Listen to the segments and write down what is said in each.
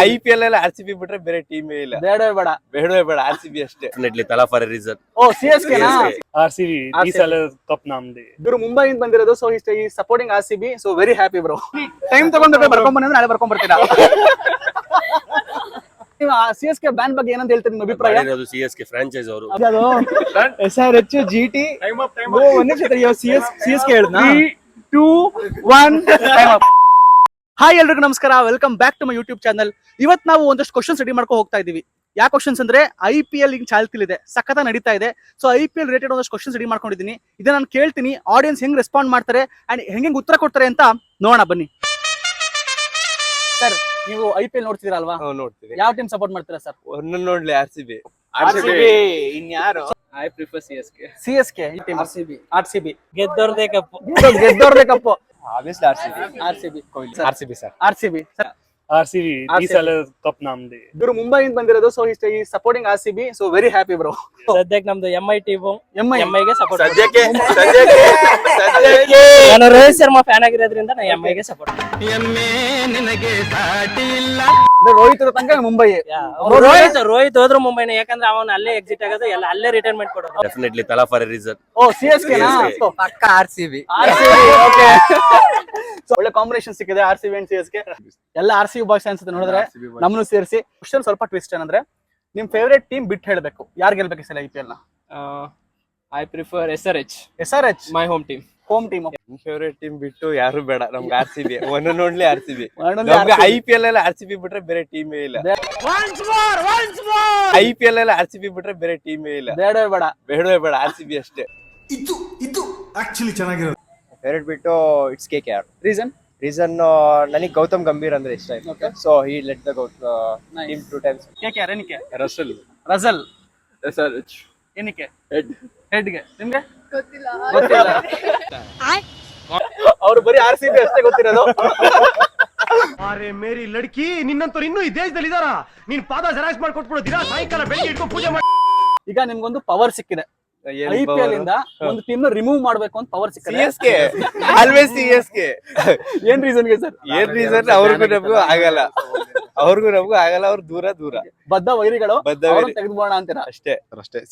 IPL ಅಲ್ಲಿ RCB ಬಿಟ್ರೆ ಬೇರೆ ಟೀಮೇ ಇಲ್ಲ. ಬೇಡವೇ ಬೇಡ RCB ಅಷ್ಟೇ. Definitely Thala for a reason. Oh CSK ನಾ RCB ಈ ಸಲ ಕಪ್ ನಮ್ದೆ. ಇವರು ಮುಂಬೈಯಿಂದ ಬಂದಿರೋದು, ಸೊ ಈ supporting RCB, so very happy bro. Time ತಗೊಂಡು ಬರ್ಕೊಂಡ್ ಬಂದ್ರೆ ನಾಳೆ ಬರ್ಕೊಂಡ್ ಬರ್ತೀರಾ? ನೀವು CSK ಬ್ಯಾನ್ ಬಗ್ಗೆ ಏನಂತ ಹೇಳ್ತೀರಿ, ನಿಮ್ಮ ಅಭಿಪ್ರಾಯ? ಅದು CSK ಫ್ರಾಂಚೈಸ್ ಅವರು. ಅದು SRH GT ಒಂದೇ CSK ಹೇಳಿದ್ನಾ? 3, 2, 1 ಟೈಮ್ ಅಪ್. ಹಾಯ್ ಎಲ್ರಿಗೂ ನಮಸ್ಕಾರ, welcome back to my YouTube channel. ಇವತ್ತು ನಾವು ಒಂದಷ್ಟು ಕ್ವಶನ್ಸ್ ರೆಡಿ ಮಾಡ್ಕೊಂಡು ಹೋಗ್ತಾ ಇದೀವಿ. ಯಾವ ಕ್ವಶನ್ಸ್ ಅಂದ್ರೆ IPL ಈಗ ಚಾಲ್ತಿಲಿದೆ, ಸಖತ ನಡೀತಾ ಇದೆ. ಸೊ IPL ರಿಲೇಟೆಡ್ ಒಂದಷ್ಟು ಕ್ವಶನ್ಸ್ ರೆಡಿ ಮಾಡ್ಕೊಂಡಿದ್ದೀನಿ. ಇದನ್ನ ನಾನು ಕೇಳ್ತೀನಿ, ಆಡಿಯನ್ಸ್ ಹೆಂಗ್ ರೆಸ್ಪಾಂಡ್ ಮಾಡ್ತಾರೆ ಅಂಡ್ ಹೆಂಗೆ ಉತ್ತರ ಕೊಡ್ತಾರೆ ಅಂತ ನೋಡೋಣ ಬನ್ನಿ. ಸರ್, ನೀವು IPL ನೋಡ್ತಿದ್ದೀರಾ ಅಲ್ವಾ? ನೋಡ್ತೀವಿ. ಯಾವ ಟೀಮ್ ಸಪೋರ್ಟ್ ಮಾಡ್ತೀರಾ ಸರ್? ಒಂದೊಂದು ನೋಡ್ಲಿ RCB. ಇನ್ಯಾರು? I prefer CSK. CSK ಈ ಟೀಮ್ RCB ಗೆದ್ದೋರ್ದೇ ಕಪ್ಪು. ಗೆದ್ದೋರ್ದೇ ಕಪ್ಪು. Obviously RCB sir. RCB sir. RCB ಈ ಸಲ ಕಪ್ ನಮ್ದೆ. ಇವರು ಮುಂಬೈಯಿಂದ ಬಂದಿರೋದು, ಸೊ ಈ supporting RCB, so very happy bro. ಸದ್ಯಕ್ಕೆ ನಮ್ದು MI ಟೀಮು MI ಗೆ ಸಪೋರ್ಟ್. ಸದ್ಯಕ್ಕೆ ನಾನು ರೋಹಿತ್ ಶರ್ಮಾ ಫ್ಯಾನ್ ಆಗಿರೋದ್ರಿಂದ ನಾನು MI ಗೆ ಸಪೋರ್ಟ್. ರೋಹಿತ್ ತನಕ ಮುಂಬೈ. ರೋಹಿತ್ ಹೋದ್ರು ಮುಂಬೈನ, ಯಾಕಂದ್ರೆ ಅವನು ಅಲ್ಲೇ ಎಕ್ಸಿಟ್ ಆಗೋದು, ಎಲ್ಲ ಅಲ್ಲೇ ರಿಟೈರ್ಮೆಂಟ್ ಕೊಡೋದು. Definitely Thala for a reason. Oh CSK ನಾ ಪಕ್ಕ RCB. ಓಕೆ. ಒಳ್ಳೆ ಕಾಂಬಿನೇಷನ್ ಸಿಕ್ಕಿದೆ RCB ಅಂಡ್ CSK. ಎಲ್ಲ RCB ಬಾಯ್ಸ್ ಅನ್ಸುತ್ತೆ ನೋಡಿದ್ರೆ, ನಮ್ಮನ್ನು ಸೇರಿಸಿ. ಕ್ವಶನ್ ಸ್ವಲ್ಪ ಟ್ವಿಸ್ಟ್ ಏನಂದ್ರೆ, ನಿಮ್ ಫೇವರೇಟ್ ಟೀಮ್ ಬಿಟ್ಟು ಹೇಳ್ಬೇಕು, ಯಾರು ಗೆಲ್ಬೇಕು ಈ ಸಲ IPL ನ? I prefer SRH, my home team. Home team. Favourite team ಬಿಟ್ಟು ಯಾರು ಬೇಡ ನಮ್ಗೆ RCB. ಒಂದು ನೋಡ್ಲಿ RCB. Only ನಮ್ಗೆ RCB. IPL ಅಲ್ಲಿ RCB ಬಿಟ್ರೆ ಬೇರೆ ಟೀಮೇ ಇಲ್ಲ. IPL ಅಲ್ಲಿ RCB ಬಿಟ್ರೆ ಬೇರೆ ಟೀಮೇ ಇಲ್ಲ. ಬೇಡವೇ ಬೇಡ RCB ಅಷ್ಟೇ. ಇದು ಆಕ್ಚುಲಿ ಚೆನ್ನಾಗಿರೋದು. ಫೇವರೇಟ್ ಬಿಟ್ಟು ಇಟ್ಸ್ KKR. ರೀಸನ್ ನನಗೆ ಗೌತಮ್ ಗಂಭೀರ್ ಅಂದ್ರೆ ಇಷ್ಟ ಆಯ್ತು. So he let the team 2 times. KKR. ಏನಕ್ಕೆ? ರಸಲ್. SRH. ಏನಕ್ಕೆ? ಹೆಡ್ಗೆ. ನಿಮ್ಗೆ ಗೊತ್ತಿಲ್ಲ. ಅವ್ರು ಬರೀ RCB ಅಷ್ಟೇ ಗೊತ್ತಿರೋದು. ಅರೆ ಮೇರಿ ಲಡ್ಕಿ, ನಿನ್ನಂತವ್ರು ಇನ್ನೂ ಈ ದೇಶದಲ್ಲಿ ಇದಾರ? ನೀನ್ ಪಾದ ಜೆರಾಕ್ಸ್ ಮಾಡಿ ಕೊಟ್ಬಿಡು, ದಿನ ಸಾಯಂಕಾಲ ಬೆಳಿಗ್ಗೆ ಇಟ್ಕೊಂಡು ಪೂಜೆ ಮಾಡಿ. ಈಗ ನಿಮ್ಗೊಂದು ಪವರ್ ಸಿಕ್ಕಿದೆ, IPL ಇಂದ ಒಂದು ಟೀಮ್ ನ ರಿಮೂವ್ ಮಾಡ್ಬೇಕು ಅಂತ ಪವರ್ ಸಿಕ್ಕಿದೆ. CSK always CSK. ಏನ್ ರೀಸನ್ಗೆ ಸರ್? ಏನ್ ರೀಸನ್? ಅವ್ರಿಗೂ ನಮಗೂ ಆಗಲ್ಲ. ಅವ್ರು ದೂರ ಬದ್ಧ ವೈರಿಗಳು ಬದ್ಧ ವೈರಿ. ತೆಗೆದುಬೋಣ ಅಂತೀರಾ? ಅಷ್ಟೇ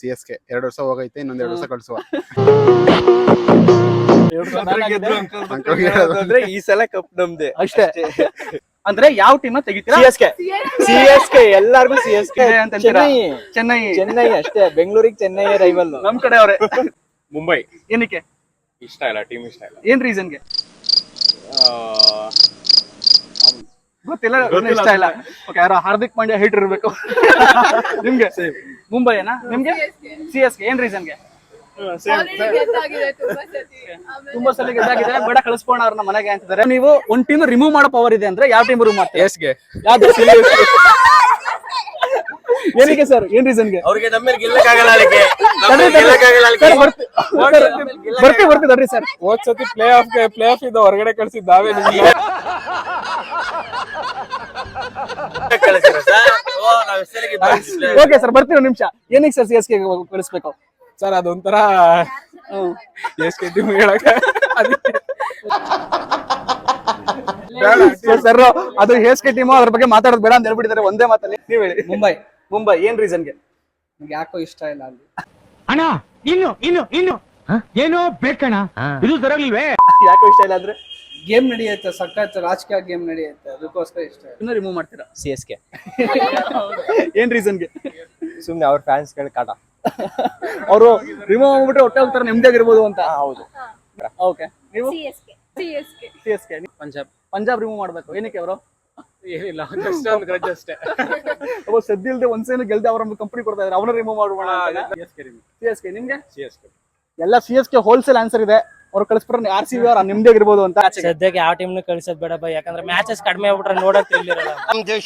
CSK 2 ವರ್ಷ ಹೋಗೈತೆ, ಇನ್ನೊಂದ್ 2 ವರ್ಷ ಕಳ್ಸುವ. ಅಂದ್ರೆ ಈ ಸಲ ಕಪ್ ನಮ್ದೆ ಅಷ್ಟೇ. ಅಂದ್ರೆ ಯಾವ ಟೀಮ್ ತೆಗಿತೀರಾ? CSK ಎಲ್ಲಾರ್ಗು CSK ಅಂತ ಅಂತೀರಾ? ಚೆನ್ನೈ ಅಷ್ಟೇ. ಬೆಂಗಳೂರಿಗೆ ಚೆನ್ನೈ ರೈವಲ್. ನಮ್ ಕಡೆ ಅವರೇ. ಮುಂಬೈ ಏನಕ್ಕೆ ಇಷ್ಟ ಇಲ್ಲ, ಟೀಮ್ ಇಷ್ಟ ಇಲ್ಲ. ಏನ್ ರೀಸನ್ಗೆ ಗೊತ್ತಿಲ್ಲ, ಇಷ್ಟ ಇಲ್ಲ. ಓಕೆ, ಯಾರೋ ಹಾರ್ದಿಕ್ ಪಾಂಡ್ಯ ಹೀಟ್ ಇರ್ಬೇಕು. ನಿಮ್ಗೆ ಮುಂಬೈನಾ? ನಿಮ್ಗೆ CSK. ಏನ್ ರೀಸನ್ಗೆ? ತುಂಬಾ ಸಲ ಗೆದ್ದಾಗಿದೆ, ಬೇಡ ಕಳಿಸ್ಕೋಣ ಅವ್ರನ್ನ ಮನೆಗೆ ಅಂತಿದ್ದಾರೆ. ನೀವು ಒಂದ್ ಟೀಮ್ ರಿಮೂವ್ ಮಾಡೋ ಪವರ್ ಇದೆ ಅಂದ್ರೆ ಯಾವ ಟೀಮ್ ರಿಮೂವ್ ಮಾಡ್ತೀವಿ? ಯಾವ್ದು? ಏನಕ್ಕೆ ಸರ್? ಏನ್ ರೀಸನ್ಗೆ? ಅವ್ರಿಗೆ ನಮ್ಮೇಲೆ ಗೆಲ್ಲಕ್ಕಾಗಲ್ಲ. ಬರ್ತೀವಿ ತಡ್ರಿ ಸರ್. ಹೋದ್ ಸತಿ ಪ್ಲೇ ಆಫ್ ಇದ್ದ ಹೊರಗಡೆ ಕಳ್ಸಿದ್ ನಾವೇ. ಓಕೆ ಸರ್, ಬರ್ತೀವಿ. ನಿಮಿಷ. ಏನಕ್ಕೆ ಸರ್ CSK ಕಳಿಸ್ಬೇಕು? ಸರ್ ಅದೊಂಥರ CSK ಟೀಮ್ ಹೇಳಕ ಸರ್, ಅದು CSK ಟೀಮ್, ಅದ್ರ ಬಗ್ಗೆ ಮಾತಾಡೋದು ಬೇಡ ಅಂತ ಹೇಳ್ಬಿಟ್ಟಿದ್ದಾರೆ ಒಂದೇ ಮಾತಲ್ಲಿ. ನೀವ್ ಹೇಳಿ. ಮುಂಬೈ ಏನ್ ರೀಸನ್ಗೆ? ಯಾಕೋ ಇಷ್ಟ ಇಲ್ಲ ಅಲ್ಲಿ. ಅಣ್ಣ ಇನ್ನು ಏನೋ ಬೇಕಣ್ಣ, ಇದು ಸರಿಯಾಗಿಲ್ವೇ? ಯಾಕೋ ಇಷ್ಟ ಇಲ್ಲ ಅಂದ್ರೆ? ಗೇಮ್ ನಡೆಯುತ್ತೆ, ಸಖತ್ ರಾಜಕೀಯ ಗೇಮ್ ನಡೆಯುತ್ತೆ, ಅದಕ್ಕೋಸ್ಕರ ಇಷ್ಟ. ಇನ್ನು ರಿಮೂವ್ ಮಾಡ್ತೀರಾ? CSK ಏನ್ ರೀಸನ್ಗೆ? ಸುಮ್ನೆ ಅವ್ರ ಫ್ಯಾನ್ಸ್ ಗಳ ಕಾಟ. ಅವರು ರಿಮೂವ್ ಮಾಡ್ಬಿಟ್ರೆ ಹೊಟ್ಟೆ ಹೋಗ್ತಾರೆ, ನೆಮ್ಮದಿಯಾಗಿರ್ಬೋದು ಅಂತ. ಹೌದು. ಓಕೆ, ನೀವು? CSK. ಪಂಜಾಬ್ ರಿಮೂವ್ ಮಾಡ್ಬೇಕು. ಏನಕ್ಕೆ ಅವರು? ಏನಿಲ್ಲ, ಜಸ್ಟ್ ಒಂದು ಗ್ರಜ್ ಅಷ್ಟೇ. ಒಬ್ಬ ಸದ್ಯ ಇಲ್ದೆ ಒಂದ್ಸೇನು ಗೆಲ್ದೆ ಅವರ ಕಂಪನಿ ಕೊಡ್ತಾ ಇದ್ದಾರೆ, ಅವನ ರಿಮೂವ್ ಮಾಡ್ಬೋಣ. CSK. ನಿಮ್ಗೆ? ಎಲ್ಲ CSK ಹೋಲ್ಸೇಲ್ ಆನ್ಸರ್ ಇದೆ. ಅವ್ರು ಕಳಿಸ್ಬಿಟ್ರೆ RCB ಅವ್ರ ನೆಮ್ಮದಿಯಾಗಿರ್ಬೋದು ಅಂತ. ಸದ್ಯಕ್ಕೆ ಯಾವ ಟೀಮ್ ಕಳ್ಸೋದ್ ಬೇಡ ಬೈ, ಯಾಕಂದ್ರೆ ಮ್ಯಾಚಸ್ ಕಡಿಮೆ ಆಗ್ಬಿಟ್ರೆ ನೋಡಕ್ ತಿಳಿದಿರಲ್ಲ. ನಮ್ ದೇಶ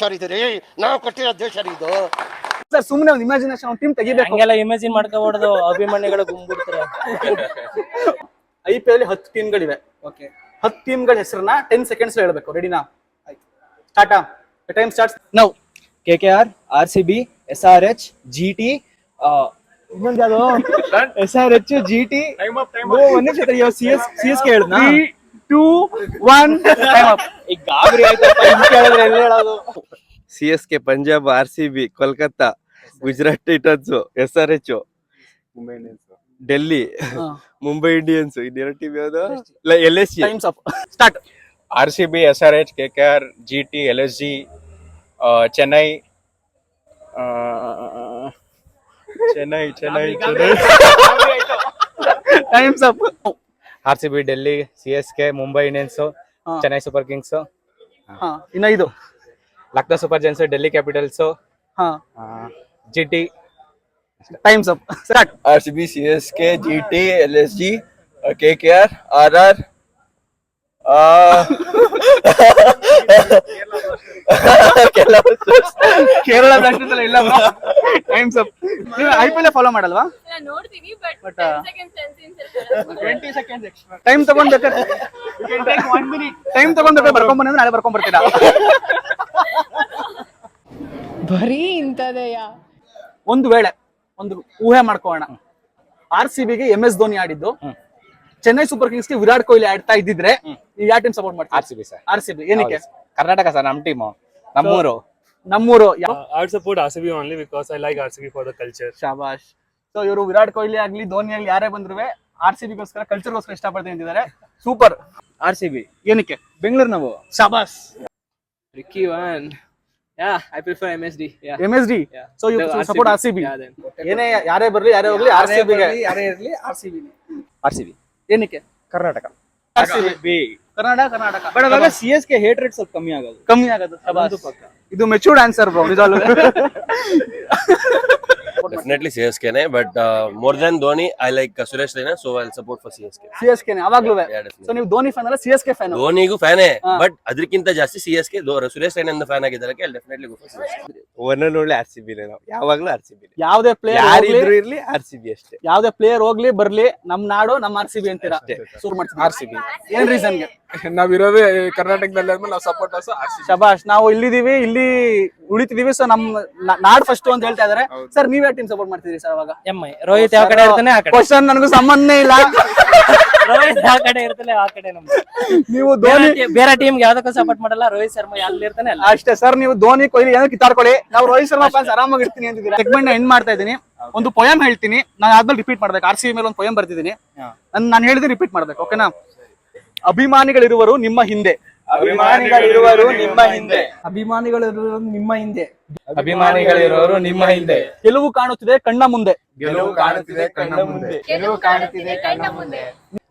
ನಾವು ಕಟ್ಟಿರೋ ದೇಶ ಇದು. ಸರ್, ಸುಮ್ಮನೆ ಒಂದು ಇಮ್ಯಾಜಿನೇಷನ್, ಒಂದು ಟೀಮ್ ತೆಗಿಬೇಕು. ಹಂಗೆಲ್ಲ ಇಮ್ಯಾಜಿನ್ ಮಾಡ್ಕೋಬಾರ್ದು, ಅಭಿಮಾನಿಗಳು ಗುಂಬಿಡ್ತಾರೆ. IPL 10 ಟೀಮ್ಗಳಿವೆ. ಓಕೆ, 10 ಟೀಮ್ಗಳ ಹೆಸರನ್ನ 10 seconds ಹೇಳ್ಬೇಕು. ರೆಡಿನಾ? Start. Time starts now. KKR, RCB, SRH, GT. ಇನ್ನೊಂದು ಯಾವುದು? SRH, GT. ಒಂದೇ CSK ಹೇಳಿದ್ನಾ? 3, 2, 1 ಟೈಮ್ ಅಪ್. ಈಗ ಗಾಬರಿ ಆಯ್ತಪ್ಪ, ಇಲ್ಲಿ ಕೇಳಿದ್ರೆ ಎಲ್ಲಿ ಹೇಳೋದು? CSK, Punjab, RCB, Kolkata, Gujarat Titans, SRH, Mumbai Indians. Delhi, ಹಾ. ಮುಂಬೈ ಇಂಡಿಯನ್ಸ್. ಇನ್ನೆರಡು ಟೀಮ್ ಯಾವ್ದು? LSG. Times up start. RCB, SRH, KKR, GT, LSG, Chennai, Chennai. Times up. RCB, Delhi, CSK, Mumbai Indians, ಹಾ. ಚೆನ್ನೈ ಸೂಪರ್ ಕಿಂಗ್ಸ್, ಹಾ, ಇನ್ನ ಇದು. Lucknow super Giants, Delhi capitals, ಹಾ, GT. Times up start. RCB, CSK, GT, LSG, KKR, RR, Kerala Blasters ಎಲ್ಲ ಇಲ್ಲ. Times up. ನೀವು IPL follow ಮಾಡಲ್ವಾ? ನೋಡ್ತೀನಿ But, but 10 seconds sense 20 seconds extra. Time ತಗೊಂಡ್ಬೇಕಾದ್ರೆ ಟೈಮ್ ತಗೊಂಡ್ಬೇಕಾದ್ರೆ ಬರ್ಕೊಂಡ್ ಬಂದ್ರೆ ನಾಳೆ ಬರ್ಕೊಂಡ್ ಬರ್ತೀರಾ? ಬರೀ ಇಂತದೆಯ. ಒಂದು ವೇಳೆ ಒಂದು ಊಹೆ ಮಾಡ್ಕೋಣ, RCBಗೆ MS ಧೋನಿ ಆಡಿದ್ದು, ಚೆನ್ನೈ ಸೂಪರ್ ಕಿಂಗ್ಸ್ಗೆ ವಿರಾಟ್ ಕೊಹ್ಲಿ ಆಡ್ತಾ ಇದ್ದಿದ್ರೆ ನೀವು ಯಾವ ಟೀಮ್ ಸಪೋರ್ಟ್ ಮಾಡ್ತೀರಾ? RCB sir. RCB ಏನಕ್ಕೆ? ಕರ್ನಾಟಕ ಸರ್, ನಮ್ಮ ಟೀಮು, ನಮ್ಮೂರು. ನಮ್ಮೂರು. I would support RCB only because I like RCB for the culture. ಶಾಬಾಷ್. ಸೊ ಇವರು ವಿರಾಟ್ ಕೊಹ್ಲಿ ಆಗ್ಲಿ ಧೋನಿ ಆಗ್ಲಿ ಯಾರೇ ಬಂದ್ರು RCBಗೋಸ್ಕರ ಕಲ್ಚರ್ಗೋಸ್ಕರ ಇಷ್ಟಪಡ್ತೀನಿ ಅಂತಿದ್ದಾರೆ. ಸೂಪರ್. RCB. ಏನಕ್ಕೆ? ಬೆಂಗಳೂರು ನಾವು. ಶಾಬಾಸ್. Ricky one. Yeah, I prefer MSD. Yeah. MSD. Yeah. So you support RCB. Yeah, then. ಏನೇ ಯಾರೇ ಬರ್ಲಿ ಯಾರೇ ಹೋಗ್ಲಿ RCBಗೆ. ಯಾರೇ ಇರಲಿ RCB. ಏನಕ್ಕೆ? ಕರ್ನಾಟಕ. RCB. ಕರ್ನಾಟಕ. ಬಟ್ ಅವಾಗ CSK ಹೇಟ್ ರೇಟ್ ಸ್ವಲ್ಪ ಕಮ್ಮಿ ಆಗೋದು. ಕಮ್ಮಿ ಆಗೋದು. ಇದು ಮೆಚೂರ್ಡ್ ಆನ್ಸರ್ ಬ್ರೋ, ನಿಜವಾಗ್ಲೂ. Definitely CSK ne, but more than Dhoni, I like Suresh Raina, so I'll support for CSK. CSK ನೇ ಅವಾಗ್ಲೂ. Yeah, definitely. ಸೊ ನೀವು ಧೋನಿ ಫ್ಯಾನ್ ಅಲ್ಲ CSK ಫ್ಯಾನ್? ಧೋನಿಗೂ ಫ್ಯಾನೇ, ಹಾ. ಬಟ್ ಅದಕ್ಕಿಂತ ಜಾಸ್ತಿ CSK. ಸುರೇಶ್ ರೈನಾ ಫ್ಯಾನ್ ಆಗಿದ್ದಕ್ಕೆ I'll definitely go for CSK. One and only RCB ನಾವು ಯಾವಾಗ್ಲೂ RCB. ಯಾವ್ದೇ ಪ್ಲೇಯರ್ ಯಾರಿದ್ರು ಇರ್ಲಿ RCB ಅಷ್ಟೇ. ಯಾವ್ದೇ ಪ್ಲೇಯರ್ ಹೋಗ್ಲಿ ಬರ್ಲಿ ನಮ್ ನಾಡು ನಮ್ಮ RCB ಅಂತೀರಾ? ಶುರು ಮಾಡ್ತೀವಿ. RCB. ಏನ್ ರೀಸನ್ಗೆ? ನಾವಿರೋದೇ ಕರ್ನಾಟಕದಲ್ಲಿ ಆದ್ಮೇಲೆ ನಾವು ಸಪೋರ್ಟ್ ಆಸೋ RCB. ಶಬಾಷ್. ನಾವು ಇಲ್ಲಿದೀವಿ, ಇಲ್ಲಿ ಉಳಿತಿದೀವಿ, ಸೊ ನಮ್ ನಾಡ್ ಫಸ್ಟ್ ಅಂತ ಹೇಳ್ತಾ ಇದಾರೆ. ಸರ್ ನೀವ್ ಯಾವ ಟೀಮ್ ಸಪೋರ್ಟ್ ಮಾಡ್ತಿದ್ರಿ ಸರ್ ಅವಾಗ? MI ರೋಹಿತ್ ಯಾವ ಕಡೆ ಇರ್ತಾನೆ ಆ ಕಡೆ, ಕ್ವಶನ್ ನನಗೂ ಸಂಬಂಧನೇ ಇಲ್ಲ. ರೋಹಿತ್ ಯಾವ ಕಡೆ ಇರ್ತಾನೆ ಆ ಕಡೆ ನಮ್ದು. ನೀವು ಧೋನಿ ಬೇರೆ ಟೀಮ್ ಯಾವ್ದಕ್ಕೂ ಸಪೋರ್ಟ್ ಮಾಡಲ್ಲ, ರೋಹಿತ್ ಶರ್ಮಾ ಎಲ್ಲಿ ಇರ್ತಾನೆ ಅಲ್ಲ. ಅಷ್ಟೇ ಸರ್. ನೀವು ಧೋನಿ ಕೊಹ್ಲಿ ಏನೋ ಕಿತ್ತಾಡ್ಕೊಳ್ಳಿ, ನಾವು ರೋಹಿತ್ ಶರ್ಮಾ ಫ್ಯಾನ್ಸ್ ಆರಾಮಾಗಿ ಇರ್ತೀನಿ ಅಂತಿದ್ದೀರಾ. ಸೆಗ್ಮೆಂಟ್ ಎಂಡ್ ಮಾಡ್ತಾ ಇದ್ದೀನಿ. ಒಂದು ಪೊಯಮ್ ಹೇಳ್ತೀನಿ, ನಾನು ಆದ್ಮೇಲೆ ರಿಪೀಟ್ ಮಾಡ್ಬೇಕು. RCB ಮೇಲೆ ಒಂದು ಪೊಯಮ್ ಬರ್ತಿದ್ದೀನಿ, ನಾನು ಹೇಳಿದ್ರೆ ರಿಪೀಟ್ ಮಾಡ್ಬೇಕು, ಓಕೆನಾ? ಅಭಿಮಾನಿಗಳಿರುವರು ನಿಮ್ಮ ಹಿಂದೆ, ಅಭಿಮಾನಿಗಳಿರುವರು ನಿಮ್ಮ ಹಿಂದೆ, ಅಭಿಮಾನಿಗಳಿರುವರು ನಿಮ್ಮ ಹಿಂದೆ, ಅಭಿಮಾನಿಗಳಿರುವರು ನಿಮ್ಮ ಹಿಂದೆ. ಗೆಲುವು ಕಾಣುತ್ತಿದೆ ಕಣ್ಣ ಮುಂದೆ, ಗೆಲುವು ಕಾಣುತ್ತಿದೆ ಕಣ್ಣ ಮುಂದೆ, ಗೆಲುವು ಕಾಣುತ್ತಿದೆ ಕಣ್ಣ ಮುಂದೆ.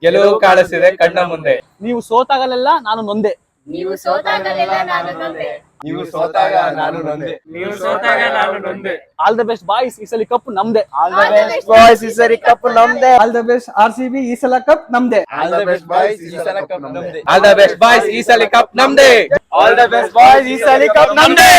ಗೆಲುವು ಕಾಣಿಸ್ತಿದೆ ಕಣ್ಣ ಮುಂದೆ. ನೀವು ಸೋತಾಗಲೆಲ್ಲ ನಾನು ನೊಂದೆ, ನೀವು ಸೋತಾಗಲೆಲ್ಲ ನಾನು ನೊಂದೆ. ನೀವು ಸೋತಾಗ ನಾನು ನೊಂದೆ. ನೀವು ಸೋತಾಗ ನಾನು ನೊಂದೆ. ಆಲ್ ದ ಬೆಸ್ಟ್ ಬಾಯ್ಸ್, ಈ ಸಲ ಕಪ್ ನಮ್ದೆ. ಆಲ್ ದ ಬೆಸ್ಟ್ ಬಾಯ್ಸ್, ಈ ಸರಿ ಕಪ್ ನಮ್ದೆ. ಆಲ್ ದ ಬೆಸ್ಟ್ RCB, ಈ ಸಲ ಕಪ್ ನಮ್ದೆ. ಆಲ್ ದ ಬೆಸ್ಟ್ ಬಾಯ್ಸ್, ಈ ಸಲ ಕಪ್ ನಮ್ದೆ. ಆಲ್ ದ ಬೆಸ್ಟ್ ಬಾಯ್ಸ್, ಈ ಸಲ ಕಪ್ ನಮ್ದೇ. ಆಲ್ ದ ಬೆಸ್ಟ್ ಬಾಯ್ಸ್, ಈ ಸಲ ಕಪ್ ನಮ್ದೆ.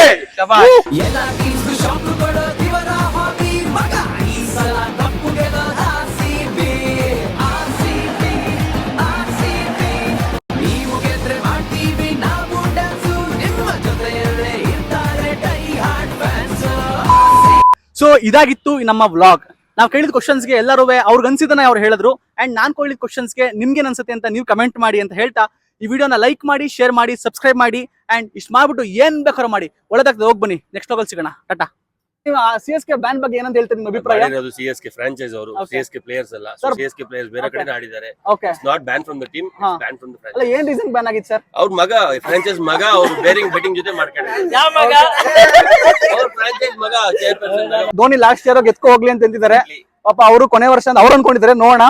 ಸೊ ಇದಾಗಿತ್ತು ನಮ್ಮ ವ್ಲಾಗ್. ನಾವು ಕೇಳಿದ ಕ್ವಶನ್ಸ್ಗೆ ಎಲ್ಲರೂ ಅವ್ರಿಗೆ ಅನ್ಸಿದ್ದನ್ನ ಅವ್ರು ಹೇಳಿದ್ರು. ಅಂಡ್ ನಾನ್ ಕೇಳಿದ ಕ್ವಶನ್ಸ್ಗೆ ನಿಮ್ಗೆ ಅನ್ಸುತ್ತೆ ಅಂತ ನೀವು ಕಮೆಂಟ್ ಮಾಡಿ ಅಂತ ಹೇಳ್ತಾ ಈ ವಿಡಿಯೋನ ಲೈಕ್ ಮಾಡಿ, ಶೇರ್ ಮಾಡಿ, ಸಬ್ಸ್ಕ್ರೈಬ್ ಮಾಡಿ, ಅಂಡ್ ಇಷ್ಟು ಮಾಡ್ಬಿಟ್ಟು ಏನ್ ಬೇಕಾದ್ರೂ ಮಾಡಿ. ಒಳ್ಳೆದಾಗ್ತದೆ. ಹೋಗಿ ಬನ್ನಿ, ನೆಕ್ಸ್ಟ್ ವ್ಲಾಗಲ್ಲಿ ಸಿಗೋಣ. ಟಾಟಾ. ನೀವು CSK ಬ್ಯಾನ್ ಬಗ್ಗೆ ಏನಂತ ಹೇಳ್ತೀರಿ ನಿಮ್ಮ ಅಭಿಪ್ರಾಯ? ಮಾಡಿರೋದು CSK ಫ್ರಾಂಚೈಸ್ ಅವರು, Okay. CSK ಪ್ಲೇಯರ್ಸ್ ಅಲ್ಲ. Sir, CSK ಪ್ಲೇಯರ್ಸ್ ಬೇರೆ Okay. ಕಡೆ ಆಡಿದ್ದಾರೆ. Okay. It's not ban from the team, ಹಾ. ಬ್ಯಾನ್ ಫ್ರಮ್ ದ ಅಲ್ಲ ಫ್ರಾಂಚೈಸ್. ಏನ್ ರೀಸನ್ ಬ್ಯಾನ್ ಆಗಿತ್ತು ಸರ್? ಅವ್ರ ಮಗ ಫ್ರಾಂಚೈಸ್ ಮಗ ಅವ್ರು ಬೆಟ್ಟಿಂಗ್ ಜೊತೆ ಮಾಡ್ಕೊಂಡಿದ್ದಾರೆ. ಯಾವ ಮಗ? ಅವ್ರ ಫ್ರಾಂಚೈಸ್ ಮಗ ಚೇರ್ಪರ್ಸನ್. ಧೋನಿ ಲಾಸ್ಟ್ ಇಯರ್ ಗೆತ್ಕೊ ಹೋಗ್ಲಿ ಅಂತ ಅಂತಿದ್ದಾರೆ. ಪಾಪ ಅವರು ಕೊನೆ ವರ್ಷ ಅಂತ ಅವ್ರು ಅನ್ಕೊಂಡಿದ್ದಾರೆ. ನೋಡೋಣ.